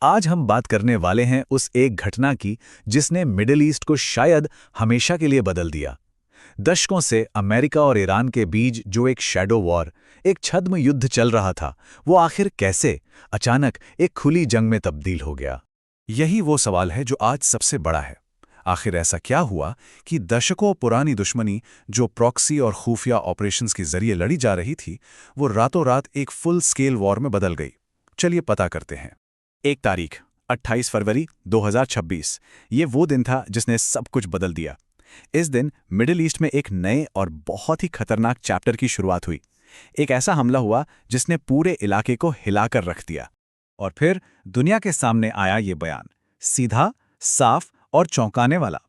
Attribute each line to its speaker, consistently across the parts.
Speaker 1: आज हम बात करने वाले हैं उस एक घटना की जिसने मिडिल ईस्ट को शायद हमेशा के लिए बदल दिया। दशकों से अमेरिका और ईरान के बीच जो एक शैडो वॉर, एक छद्म युद्ध चल रहा था, वो आखिर कैसे अचानक एक खुली जंग में तब्दील हो गया।
Speaker 2: यही वो सवाल है जो आज सबसे बड़ा है। आखिर ऐसा क्या हुआ कि दशकों पुरानी दुश्मनी जो प्रॉक्सी और खुफिया ऑपरेशंस के जरिए लड़ी जा रही थी, वो रातों रात एक फुल स्केल वॉर में बदल गई। चलिए पता करते हैं। एक तारीख 28 फरवरी 2026, ये वो दिन था जिसने सब कुछ बदल दिया। इस दिन मिडिल ईस्ट में एक नए और बहुत ही खतरनाक चैप्टर की शुरुआत हुई। एक ऐसा हमला हुआ जिसने पूरे इलाके को हिलाकर रख दिया।
Speaker 1: और फिर दुनिया के सामने आया ये बयान, सीधा, साफ और चौंकाने वाला।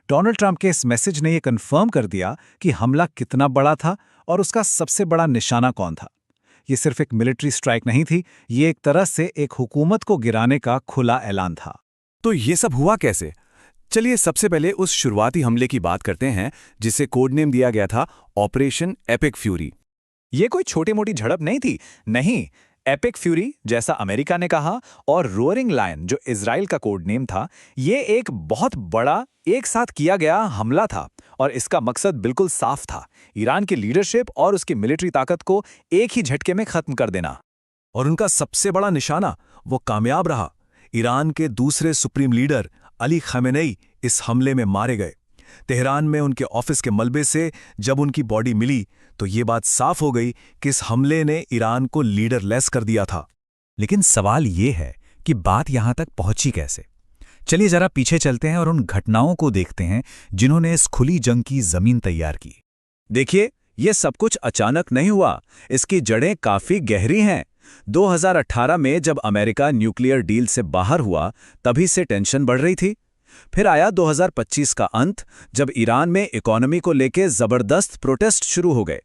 Speaker 1: डोनाल्ड ट्रंप के इस मैसेज ने यह कन्फर्म कर दिया कि हमला कितना बड़ा था और उसका सबसे बड़ा निशाना कौन था। ये सिर्फ एक मिलिट्री स्ट्राइक नहीं थी, ये एक तरह से एक हुकूमत को गिराने का खुला ऐलान था।
Speaker 2: तो ये सब हुआ कैसे? चलिए सबसे पहले उस शुरुआती हमले की बात करते हैं जिसे कोड नेम दिया गया था ऑपरेशन एपिक फ्यूरी।
Speaker 1: ये कोई छोटी मोटी झड़प नहीं थी, नहीं। एपिक फ्यूरी, जैसा अमेरिका ने कहा, और रोअरिंग लायन, जो इजराइल का कोड नेम था, ये एक बहुत बड़ा एक साथ किया गया हमला था। और इसका मकसद बिल्कुल साफ था, ईरान की लीडरशिप और उसकी मिलिट्री ताकत को एक ही झटके में खत्म कर देना।
Speaker 2: और उनका सबसे बड़ा निशाना वो कामयाब रहा। ईरान के दूसरे सुप्रीम लीडर अली खमेनेई इस हमले में मारे गए। तेहरान में उनके ऑफिस के मलबे से जब उनकी बॉडी मिली तो ये बात साफ हो गई कि इस हमले ने ईरान को लीडरलेस कर दिया था।
Speaker 1: लेकिन सवाल ये है कि बात यहां तक पहुंची कैसे। चलिए जरा पीछे चलते हैं और उन घटनाओं को देखते हैं जिन्होंने इस खुली जंग की जमीन तैयार की। देखिए, ये सब कुछ अचानक नहीं हुआ, इसकी जड़ें काफी गहरी हैं। 2018 में जब अमेरिका न्यूक्लियर डील से बाहर हुआ, तभी से टेंशन बढ़ रही थी। फिर आया 2025 का अंत, जब ईरान में इकोनॉमी को लेकर जबरदस्त प्रोटेस्ट शुरू हो गए।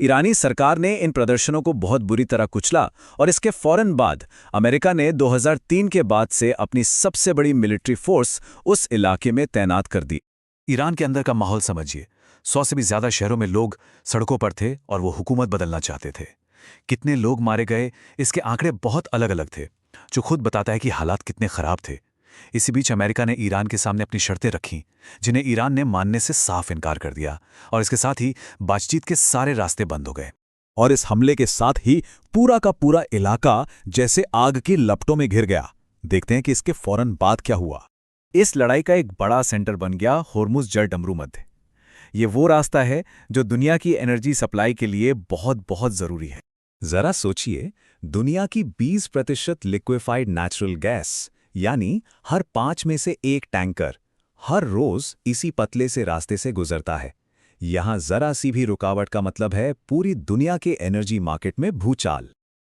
Speaker 1: ईरानी सरकार ने इन प्रदर्शनों को बहुत बुरी तरह कुचला और इसके फौरन बाद अमेरिका ने 2003 के बाद से अपनी सबसे बड़ी मिलिट्री फोर्स उस इलाके में तैनात कर दी।
Speaker 2: ईरान के अंदर का माहौल समझिए। 100 से भी ज्यादा शहरों में लोग सड़कों पर थे और वो हुकूमत बदलना चाहते थे। कितने लोग मारे गए, इसके आंकड़े बहुत अलग अलग थे, जो खुद बताता है कि हालात कितने खराब थे। इसी बीच अमेरिका ने ईरान के सामने अपनी शर्तें रखीं, जिन्हें ईरान ने मानने से साफ इनकार कर दिया, और इसके साथ ही बातचीत के सारे रास्ते बंद हो गए।
Speaker 1: और इस हमले के साथ ही पूरा का पूरा इलाका जैसे आग की लपटों में घिर गया। देखते हैं कि इसके फौरन बाद क्या हुआ। इस लड़ाई का एक बड़ा सेंटर बन गया होर्मुज जल डमरू मध्य। ये वो रास्ता है जो दुनिया की एनर्जी सप्लाई के लिए बहुत बहुत जरूरी है। जरा सोचिए, दुनिया की 20% लिक्विफाइड नेचुरल गैस, यानी हर 5 में से एक टैंकर, हर रोज इसी पतले से रास्ते से गुजरता है। यहां जरा सी भी रुकावट का मतलब है पूरी दुनिया के एनर्जी मार्केट में भूचाल।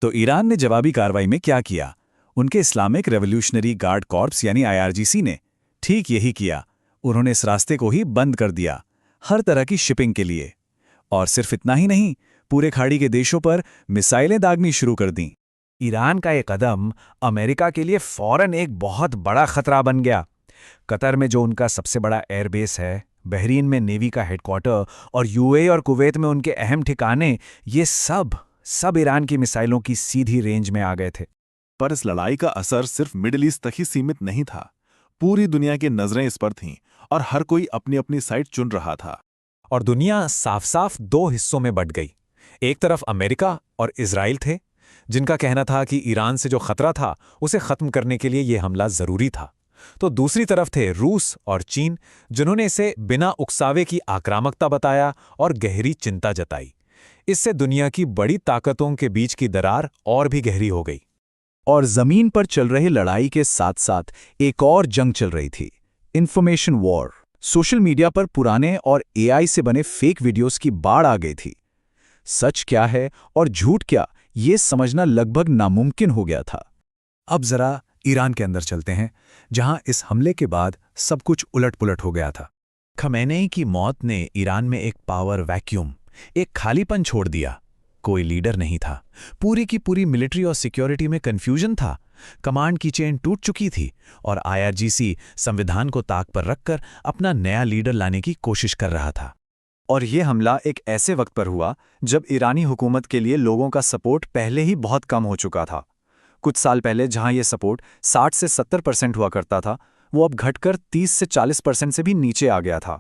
Speaker 1: तो ईरान ने जवाबी कार्रवाई में क्या किया? उनके इस्लामिक रेवोल्यूशनरी गार्ड कॉर्प्स यानी IRGC ने ठीक यही किया। उन्होंने इस रास्ते को ही बंद कर दिया, हर तरह की शिपिंग के लिए। और सिर्फ इतना ही नहीं, पूरे खाड़ी के देशों पर मिसाइलें दागनी शुरू कर दीं। ईरान का ये कदम अमेरिका के लिए फौरन एक बहुत बड़ा खतरा बन गया। कतर में जो उनका सबसे बड़ा एयरबेस है, बहरीन में नेवी का हेडक्वार्टर और UAE और कुवैत में उनके अहम ठिकाने, ये सब ईरान की मिसाइलों की सीधी रेंज में आ गए थे।
Speaker 3: पर इस लड़ाई का असर सिर्फ मिडिल ईस्ट तक ही सीमित नहीं था। पूरी दुनिया की नजरें इस पर थीं और हर कोई अपनी अपनी साइड चुन रहा था।
Speaker 1: और दुनिया साफ साफ 2 हिस्सों में बंट गई। एक तरफ अमेरिका और इजराइल थे, जिनका कहना था कि ईरान से जो खतरा था उसे खत्म करने के लिए यह हमला जरूरी था। तो दूसरी तरफ थे रूस और चीन, जिन्होंने इसे बिना उकसावे की आक्रामकता बताया और गहरी चिंता जताई। इससे दुनिया की बड़ी ताकतों के बीच की दरार और भी गहरी हो गई। और जमीन पर चल रही लड़ाई के साथ साथ एक और जंग चल रही थी, इंफॉर्मेशन वॉर। सोशल मीडिया पर पुराने और AI से बने फेक वीडियोस की बाढ़ आ गई थी। सच क्या है और झूठ क्या, ये समझना लगभग नामुमकिन हो गया था। अब जरा ईरान के अंदर चलते हैं, जहां इस हमले के बाद सब कुछ उलट-पुलट हो गया था। खमेनेई की मौत ने ईरान में एक पावर वैक्यूम, एक खालीपन छोड़ दिया। कोई लीडर नहीं था, पूरी की पूरी मिलिट्री और सिक्योरिटी में कंफ्यूजन था। कमांड की चेन टूट चुकी थी और IRGC संविधान को ताक पर रखकर अपना नया लीडर लाने की कोशिश कर रहा था। और ये हमला एक ऐसे वक्त पर हुआ जब ईरानी हुकूमत के लिए लोगों का सपोर्ट पहले ही बहुत कम हो चुका था। कुछ साल पहले जहां ये सपोर्ट 60 से 70% हुआ करता था, वो अब घटकर 30 से 40% से भी नीचे आ गया था।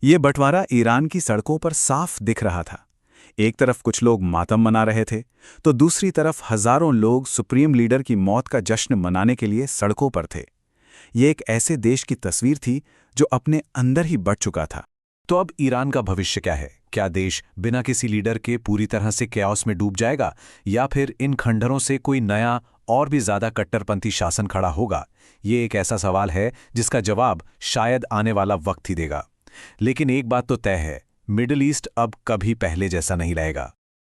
Speaker 1: ये बंटवारा ईरान की सड़कों पर साफ दिख रहा था। एक तरफ कुछ लोग मातम मना रहे थे, तो दूसरी तरफ हजारों लोग सुप्रीम लीडर की मौत का जश्न मनाने के लिए सड़कों पर थे। ये एक ऐसे देश की तस्वीर थी जो अपने अंदर ही बढ़ चुका था।
Speaker 2: तो अब ईरान का भविष्य क्या है? क्या देश बिना किसी लीडर के पूरी तरह से कैओस में डूब जाएगा, या फिर इन खंडहरों से कोई नया और भी ज्यादा कट्टरपंथी शासन खड़ा होगा? ये एक ऐसा सवाल है जिसका जवाब शायद आने वाला वक्त ही देगा। लेकिन एक बात तो तय है, मिडिल ईस्ट अब कभी पहले जैसा नहीं रहेगा।